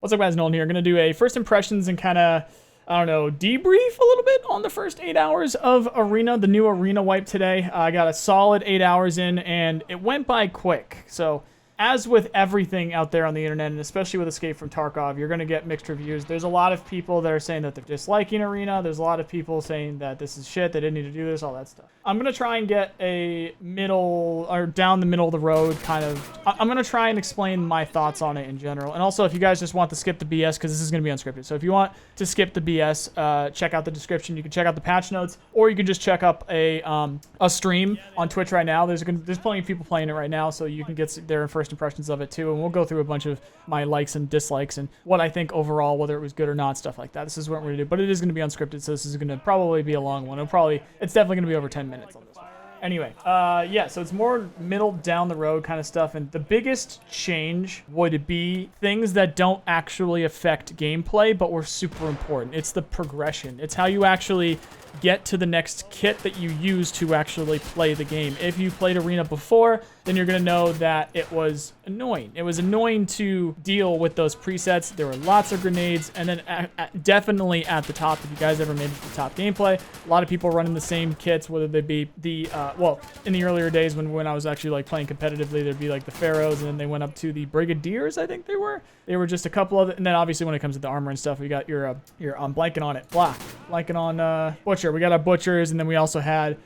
What's up, guys? Nolan here. I'm going to do a first impressions and kind of, I don't know, debrief a little bit on the first 8 hours of Arena, the new Arena wipe today. I got a solid 8 hours in, and it went by quick. So, as with everything out there on the internet, and especially with Escape from Tarkov, you're going to get mixed reviews. There's a lot of people that are saying that they're disliking Arena. There's a lot of people saying that this is shit, they didn't need to do this, all that stuff. I'm going to try and get a middle, or down the middle of the road kind of. I'm going to try and explain my thoughts on it in general. And also, if you guys just want to skip the BS, because this is going to be unscripted. So if you want to skip the BS, check out the description. You can check out the patch notes, or you can just check up a stream on Twitch right now. There's plenty of people playing it right now, so you can get their first impressions of it too, and we'll go through a bunch of my likes and dislikes and what I think overall, whether it was good or not, stuff like that. This is what we're gonna do, but it is gonna be unscripted, so this is gonna probably be a long one. It's definitely gonna be over 10 minutes on this one. Anyway, yeah, so it's more middle down the road kind of stuff, and the biggest change would be things that don't actually affect gameplay, but were super important. It's the progression. It's how you actually get to the next kit that you use to actually play the game. If you played Arena before, then you're going to know that it was annoying. It was annoying to deal with those presets. There were lots of grenades, and then definitely at the top, if you guys ever made it to the top gameplay, a lot of people running the same kits, whether they be the, well, in the earlier days when I was actually like playing competitively, there'd be like the Pharaohs, and then they went up to the Brigadiers, I think they were. They were just a couple of, and then obviously when it comes to the armor and stuff, we got your I'm blanking on it, blanking on Butcher. We got our Butchers, and then we also had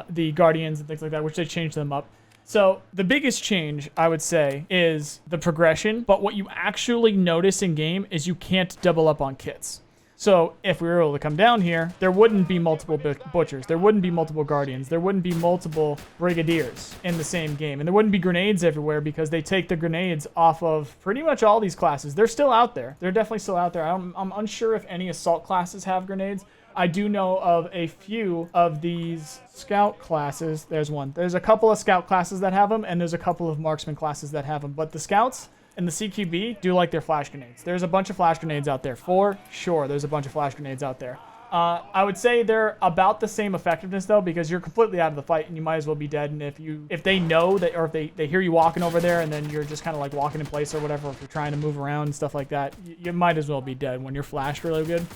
the Guardians and things like that, which they changed them up. So the biggest change, I would say, is the progression, but what you actually notice in game is you can't double up on kits. So if we were able to come down here, there wouldn't be multiple Butchers, there wouldn't be multiple Guardians, there wouldn't be multiple Brigadiers in the same game, and there wouldn't be grenades everywhere because they take the grenades off of pretty much all these classes. They're still out there. They're definitely still out there. I'm unsure if any assault classes have grenades. I do know of a few of these scout classes. There's one. There's a couple of scout classes that have them, and there's a couple of marksman classes that have them. But the scouts and the CQB do like their flash grenades. There's a bunch of flash grenades out there. For sure, there's a bunch of flash grenades out there. I would say they're about the same effectiveness, though, because you're completely out of the fight, and you might as well be dead. And if they know that, or if they hear you walking over there, and then you're just kind of like walking in place or whatever, if you're trying to move around and stuff like that, you might as well be dead when you're flashed really good.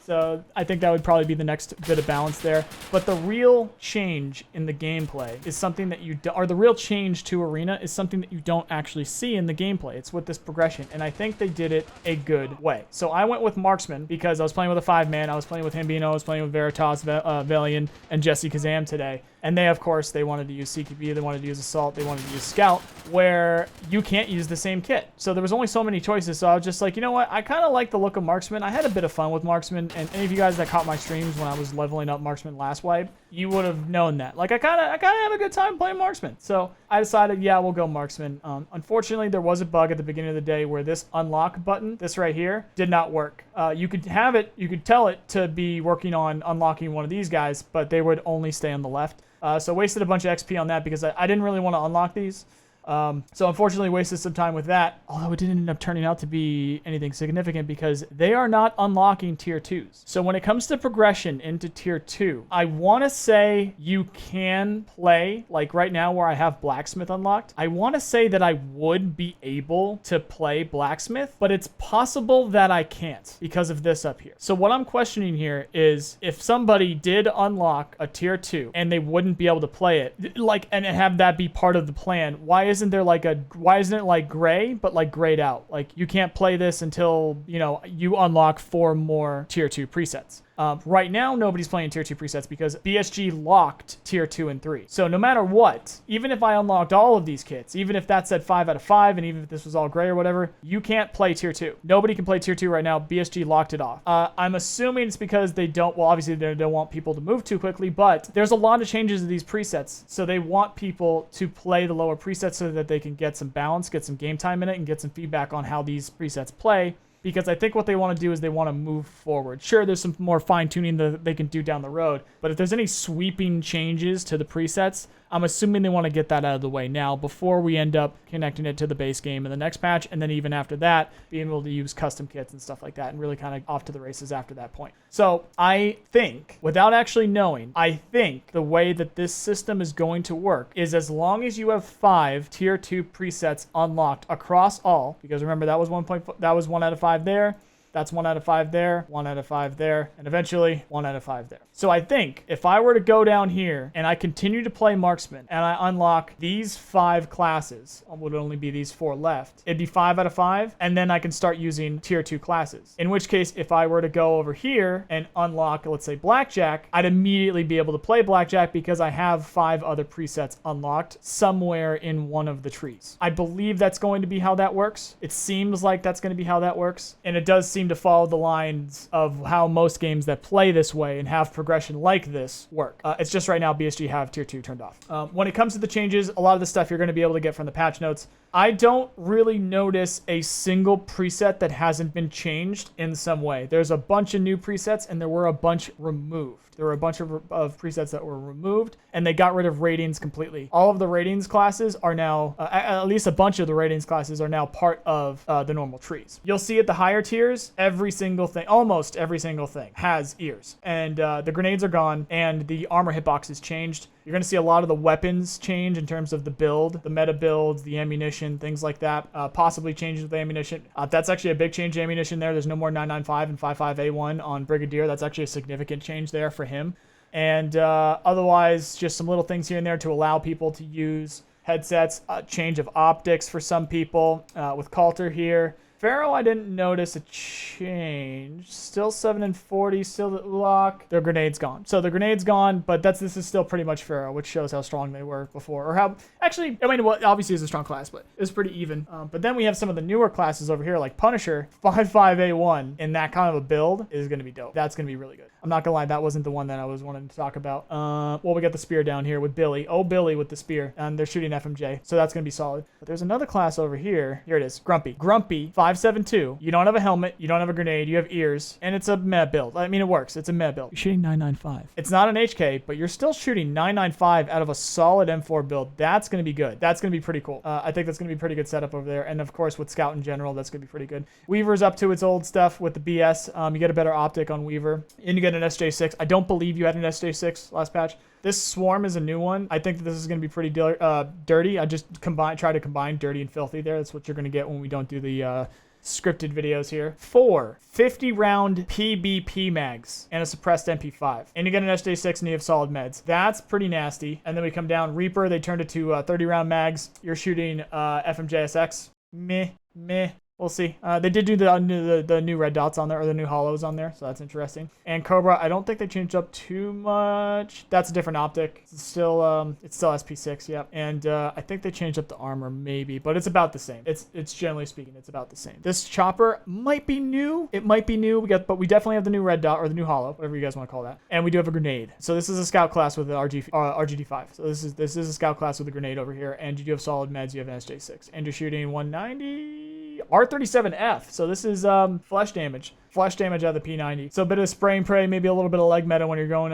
So I think that would probably be the next bit of balance there. But the real change in the gameplay is something that or the real change to Arena is something that you don't actually see in the gameplay. It's with this progression, and I think they did it a good way. So I went with Marksman because I was playing with a 5-man. I was playing with Himbino, I was playing with Veritas, Valiant, and Jesse Kazam today. And they, of course, they wanted to use CQB, they wanted to use Assault, they wanted to use Scout, where you can't use the same kit. So there was only so many choices, so I was just like, you know what, I kind of like the look of Marksman. I had a bit of fun with Marksman, and any of you guys that caught my streams when I was leveling up Marksman last wipe, you would have known that. Like, I kind of have a good time playing Marksman. So I decided, yeah, we'll go Marksman. Unfortunately, there was a bug at the beginning of the day where this unlock button, this right here, did not work. You could have it, you could tell it to be working on unlocking one of these guys, but they would only stay on the left. So wasted a bunch of XP on that because I didn't really want to unlock these. So unfortunately wasted some time with that, although it didn't end up turning out to be anything significant because they are not unlocking tier 2s. So when it comes to progression into tier 2, I want to say you can play, like right now where I have Blacksmith unlocked, I want to say that I would be able to play Blacksmith, but it's possible that I can't because of this up here. So what I'm questioning here is if somebody did unlock a tier 2 and they wouldn't be able to play it, like, and have that be part of the plan, why isn't it like gray, but like grayed out? Like, you can't play this until, you know, you unlock 4 more tier 2 presets. Right now, nobody's playing tier 2 presets because BSG locked tier 2 and 3. So no matter what, even if I unlocked all of these kits, even if that said 5 out of 5, and even if this was all gray or whatever, you can't play tier 2. Nobody can play tier 2 right now. BSG locked it off. I'm assuming it's because they don't, well, obviously they don't want people to move too quickly, but there's a lot of changes to these presets. So they want people to play the lower presets so that they can get some balance, get some game time in it, and get some feedback on how these presets play. Because I think what they want to do is they want to move forward. Sure, there's some more fine-tuning that they can do down the road, but if there's any sweeping changes to the presets, I'm assuming they want to get that out of the way now before we end up connecting it to the base game in the next patch, and then even after that, being able to use custom kits and stuff like that, and really kind of off to the races after that point. So I think, without actually knowing, I think the way that this system is going to work is as long as you have 5 tier 2 presets unlocked across all, because remember that was 1 out of 5 there. That's 1 out of 5 there, 1 out of 5 there, and eventually 1 out of 5 there. So I think if I were to go down here and I continue to play Marksman and I unlock these 5 classes, it would only be these 4 left. It'd be 5 out of 5, and then I can start using tier 2 classes. In which case, if I were to go over here and unlock, let's say, Blackjack, I'd immediately be able to play Blackjack because I have 5 other presets unlocked somewhere in one of the trees. I believe that's going to be how that works. It seems like that's going to be how that works, and it does seem to follow the lines of how most games that play this way and have progression like this work. It's just right now BSG have tier 2 turned off. When it comes to the changes, a lot of the stuff you're going to be able to get from the patch notes. I don't really notice a single preset that hasn't been changed in some way. There's a bunch of new presets and there were a bunch removed. There were a bunch of presets that were removed, and they got rid of ratings completely. All of the ratings classes are now, at least a bunch of the ratings classes are now part of the normal trees. You'll see at the higher tiers, every single thing, almost every single thing has ears. And the grenades are gone, and the armor hitbox is changed. You're going to see a lot of the weapons change in terms of the build, the meta builds, the ammunition, things like that. Possibly changes with the ammunition. That's actually a big change to ammunition there. There's no more 995 and 55A1 on Brigadier. That's actually a significant change there for him. And otherwise, just some little things here and there to allow people to use headsets. Change of optics for some people with Coulter here. Pharaoh, I didn't notice a change. Still 7 and 40, still the lock. Their grenade's gone. So the grenade's gone, but this is still pretty much Pharaoh, which shows how strong they were before. Or how, actually, I mean, well, obviously it's a strong class, but it's pretty even. But then we have some of the newer classes over here, like Punisher, 55A1, in that kind of a build is going to be dope. That's going to be really good. I'm not going to lie, that wasn't the one that I was wanting to talk about. Well, we got the spear down here with Billy. Oh, Billy with the spear. And they're shooting FMJ, so that's going to be solid. But there's another class over here. Here it is, Grumpy. Grumpy, 572. You don't have a helmet, you don't have a grenade, you have ears, and it's a meh build. I mean, it works. It's a meh build. You're shooting 995. It's not an HK, but you're still shooting 995 out of a solid M4 build. That's going to be good. That's going to be pretty cool. I think that's going to be pretty good setup over there. And of course, with Scout in general, that's going to be pretty good. Weaver's up to its old stuff with the BS. You get a better optic on Weaver, and you get an SJ6. I don't believe you had an SJ6 last patch. This Swarm is a new one. I think that this is going to be pretty dirty. I just try to combine dirty and filthy there. That's what you're going to get when we don't do the scripted videos here. 4 50-round PBP mags and a suppressed MP5. And you get an SJ6 and you have solid meds. That's pretty nasty. And then we come down. Reaper, they turned it to 30-round mags. You're shooting FMJSX. Meh. We'll see. They did do the new red dots on there, or the new hollows on there, so that's interesting. And Cobra, I don't think they changed up too much. That's a different optic. It's still SP6, yep. And I think they changed up the armor, maybe, but it's about the same. It's generally speaking, it's about the same. This chopper might be new. It might be new. But we definitely have the new red dot, or the new hollow, whatever you guys want to call that. And we do have a grenade. So this is a scout class with an RGD5. So this is a scout class with a grenade over here, and you do have solid meds. You have an SJ6, and you're shooting 190. R37F, so this is flesh damage out of the P90. So a bit of spray and pray, maybe a little bit of leg meta when you're going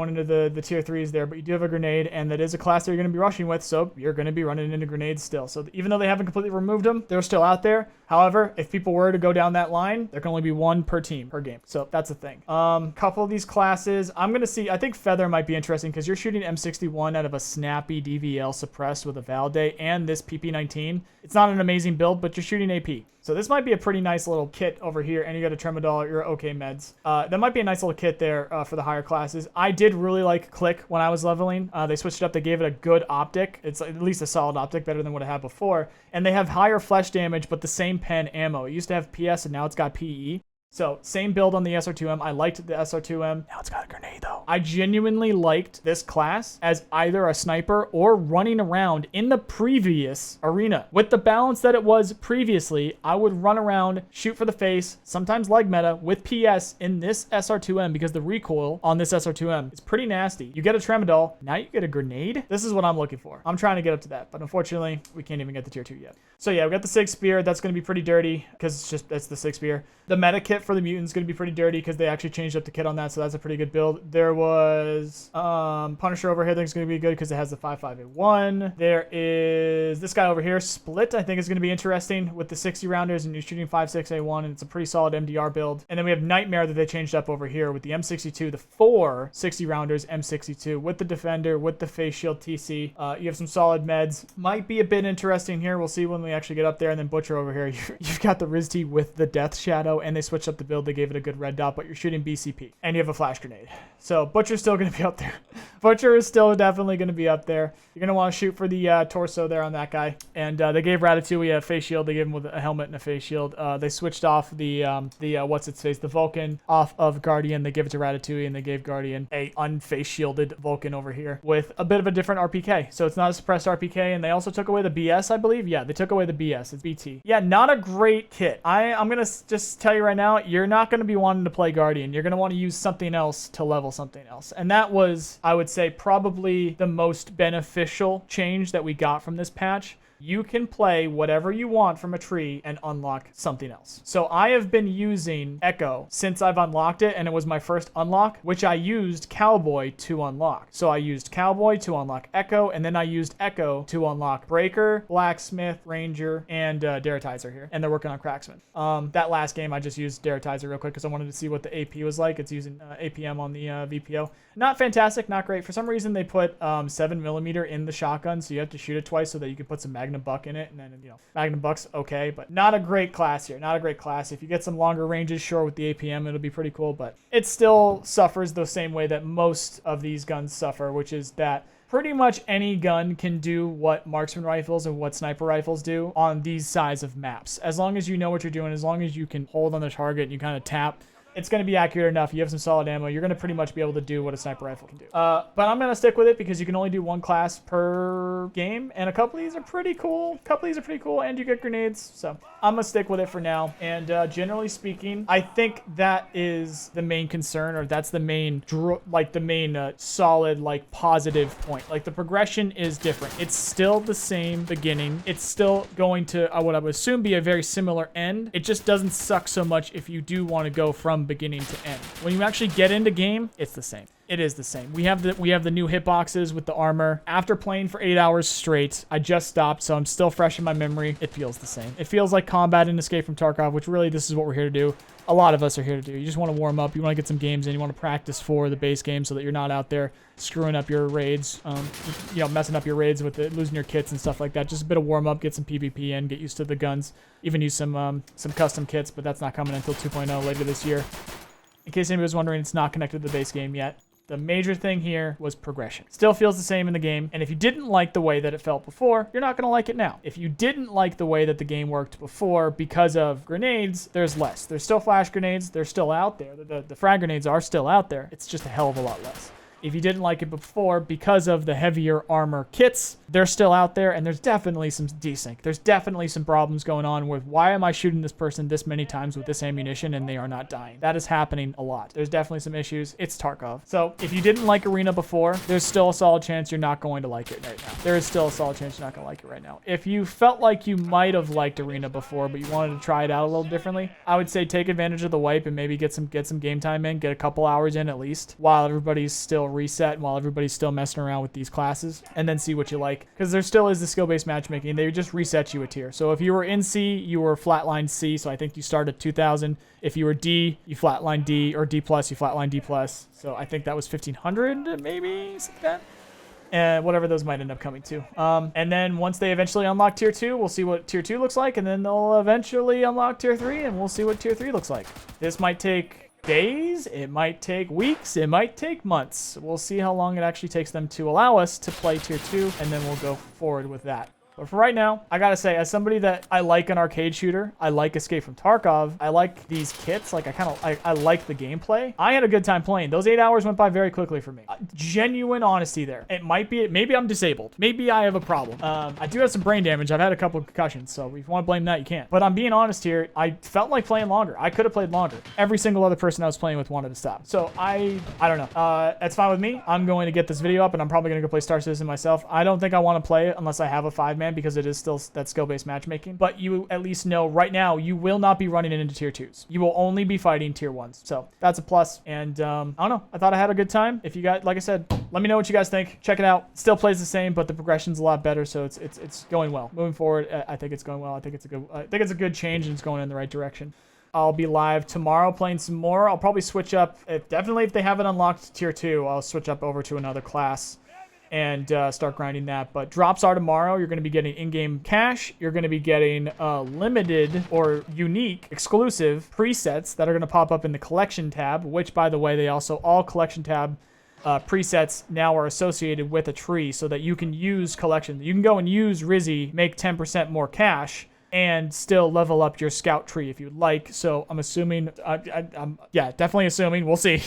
into the tier 3s there, but you do have a grenade, and that is a class that you're going to be rushing with, so you're going to be running into grenades still. So even though they haven't completely removed them, they're still out there. However, if people were to go down that line, there can only be one per team per game. So that's a thing. Couple of these classes, I'm going to see, I think Feather might be interesting because you're shooting M61 out of a snappy DVL suppressed with a Valday and this PP19. It's not an amazing build, but you're shooting AP. So this might be a pretty nice little kit over here, and you got a Tremadol, you're okay meds. That might be a nice little kit there for the higher classes. I did really like Click when I was leveling. They switched it up. They gave it a good optic. It's at least a solid optic, better than what it had before. And they have higher flesh damage, but the same pen ammo. It used to have PS, and now it's got PE. So same build on the SR2M. I liked the SR2M. Now it's got a grenade though. I genuinely liked this class as either a sniper or running around in the previous arena. With the balance that it was previously, I would run around, shoot for the face, sometimes leg meta with PS in this SR2M because the recoil on this SR2M is pretty nasty. You get a Tremadol, now you get a grenade. This is what I'm looking for. I'm trying to get up to that, but unfortunately, we can't even get the tier 2 yet. So yeah, we got the Sig Spear. That's going to be pretty dirty because that's the Sig Spear. The meta kit for the mutant's going to be pretty dirty because they actually changed up the kit on that, so that's a pretty good build. There was Punisher over here. I think it's going to be good because it has the 5.5A1. There is this guy over here, Split. I think is going to be interesting with the 60 rounders, and you're shooting 5.6A1, and it's a pretty solid MDR build. And then we have Nightmare that they changed up over here with the M62, the 4 60 rounders M62 with the Defender, with the face shield TC. You have some solid meds. Might be a bit interesting here. We'll see when we actually get up there. And then Butcher over here, you've got the RIS-T with the Death Shadow, and they switched up the build. They gave it a good red dot, but you're shooting BCP, and you have a flash grenade. So Butcher's still going to be up there. Butcher is still definitely going to be up there. You're going to want to shoot for the torso there on that guy. And they gave Ratatouille a face shield. They gave him with a helmet and a face shield. They switched off the what's-its-face, the Vulcan off of Guardian. They gave it to Ratatouille, and they gave Guardian a unface shielded Vulcan over here with a bit of a different RPK. So it's not a suppressed RPK, and they also took away the BS, I believe. Yeah, they took away the BS. It's BT. Yeah, not a great kit. I'm going to just tell you right now, you're not going to be wanting to play Guardian. You're going to want to use something else to level something else. And that was, I would say, probably the most beneficial change that we got from this patch. You can play whatever you want from a tree and unlock something else. So I have been using Echo since I've unlocked it, and it was my first unlock, which I used Cowboy to unlock. So I used Cowboy to unlock Echo, and then I used Echo to unlock Breaker, Blacksmith, Ranger, and Derritizer here. And they're working on Cracksman. That last game, I just used Derritizer real quick because I wanted to see what the AP was like. It's using APM on the VPO. Not fantastic, not great. For some reason, they put 7mm in the shotgun, so you have to shoot it twice so that you can put some Magnum Buck in it, and then, Magnum Buck's okay, but not a great class here. Not a great class. If you get some longer ranges, sure, with the APM, it'll be pretty cool, but it still suffers the same way that most of these guns suffer, which is that pretty much any gun can do what marksman rifles and what sniper rifles do on these size of maps. As long as you know what you're doing, as long as you can hold on the target and you kind of tap, it's going to be accurate enough. You have some solid ammo. You're going to pretty much be able to do what a sniper rifle can do. But I'm going to stick with it because you can only do one class per game. And a couple of these are pretty cool. And you get grenades. So I'm going to stick with it for now. And generally speaking, I think that is the main concern, or that's the main, solid, positive point. Like, the progression is different. It's still the same beginning. It's still going to, what I would assume, be a very similar end. It just doesn't suck so much if you do want to go from beginning to end. When you actually get into game, it's the same. It is the same. We have the new hitboxes with the armor. After playing for 8 hours straight, I just stopped, so I'm still fresh in my memory. It feels the same. It feels like combat in Escape from Tarkov, which really this is what we're here to do. A lot of us are here to do. You just want to warm up. You want to get some games in. You want to practice for the base game so that you're not out there screwing up your raids, messing up your raids with it, losing your kits and stuff like that. Just a bit of warm up, get some PvP in, get used to the guns. Even use some custom kits, but that's not coming until 2.0 later this year. In case anybody was wondering, it's not connected to the base game yet. The major thing here was progression. Still feels the same in the game, and if you didn't like the way that it felt before, you're not going to like it now. If you didn't like the way that the game worked before because of grenades, there's less. There's still flash grenades. They're still out there. The frag grenades are still out there. It's just a hell of a lot less. If you didn't like it before because of the heavier armor kits, they're still out there, and there's definitely some desync. There's definitely some problems going on with why am I shooting this person this many times with this ammunition and they are not dying. That is happening a lot. There's definitely some issues. It's Tarkov. So if you didn't like Arena before, there's still a solid chance you're not going to like it right now. There is still a solid chance you're not going to like it right now. If you felt like you might have liked Arena before, but you wanted to try it out a little differently, I would say take advantage of the wipe and maybe get some game time in, get a couple hours in at least, while everybody's still reset and while everybody's still messing around with these classes, and then see what you like. Because there still is the skill-based matchmaking. They just reset you a tier. So if you were in C, you were flatline C, so I think you start at 2,000. If you were D, you flatline D, or D+, you flatline D+. So I think that was 1,500, maybe, something like that. And whatever those might end up coming to. And then once they eventually unlock Tier 2, we'll see what Tier 2 looks like, and then they'll eventually unlock Tier 3, and we'll see what Tier 3 looks like. This might take days, it might take weeks, it might take months. We'll see how long it actually takes them to allow us to play Tier 2, and then we'll go forward with that. But for right now, I gotta say, as somebody that I like an arcade shooter, I like Escape from Tarkov, I like these kits, like I like the gameplay. I had a good time playing. Those 8 hours went by very quickly for me. Genuine honesty there. It might be, maybe I'm disabled. Maybe I have a problem. I do have some brain damage. I've had a couple of concussions, so if you want to blame that, you can. But I'm being honest here. I felt like playing longer. I could have played longer. Every single other person I was playing with wanted to stop. So I don't know. That's fine with me. I'm going to get this video up, and I'm probably going to go play Star Citizen myself. I don't think I want to play it unless I have a 5-man. beforehand because it is still that skill-based matchmaking. But you at least know right now you will not be running into tier 2s. You will only be fighting tier 1s. So that's a plus. And I don't know. I thought I had a good time. If you guys, like I said, let me know what you guys think. Check it out. Still plays the same, but the progression's a lot better. So it's going well. Moving forward, I think it's going well. I think it's a good change, and it's going in the right direction. I'll be live tomorrow playing some more. I'll probably switch up. Definitely if they haven't unlocked tier 2, I'll switch up over to another class and start grinding that. But drops are tomorrow. You're going to be getting in-game cash. You're going to be getting limited or unique exclusive presets that are going to pop up in the collection tab, which, by the way, they also all collection tab presets now are associated with a tree so that you can use collection. You can go and use Rizzy, make 10% more cash, and still level up your scout tree if you'd like. So I'm assuming, I'm definitely assuming, we'll see.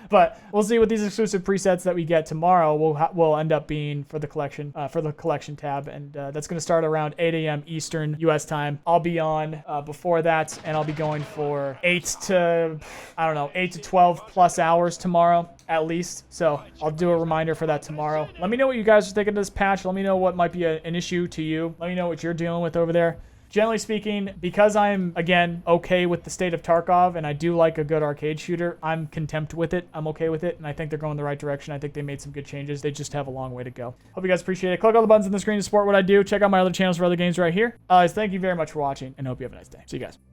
But we'll see what these exclusive presets that we get tomorrow will end up being for the collection tab. And that's going to start around 8 a.m. Eastern US time. I'll be on before that, and I'll be going for 8 to 12 plus hours tomorrow at least. So I'll do a reminder for that tomorrow. Let me know what you guys are thinking of this patch. Let me know what might be an issue to you. Let me know what you're dealing with over there. Generally speaking, because I'm, again, okay with the state of Tarkov, and I do like a good arcade shooter, I'm content with it. I'm okay with it, and I think they're going the right direction. I think they made some good changes. They just have a long way to go. Hope you guys appreciate it. Click all the buttons on the screen to support what I do. Check out my other channels for other games right here. Thank you very much for watching, and hope you have a nice day. See you guys.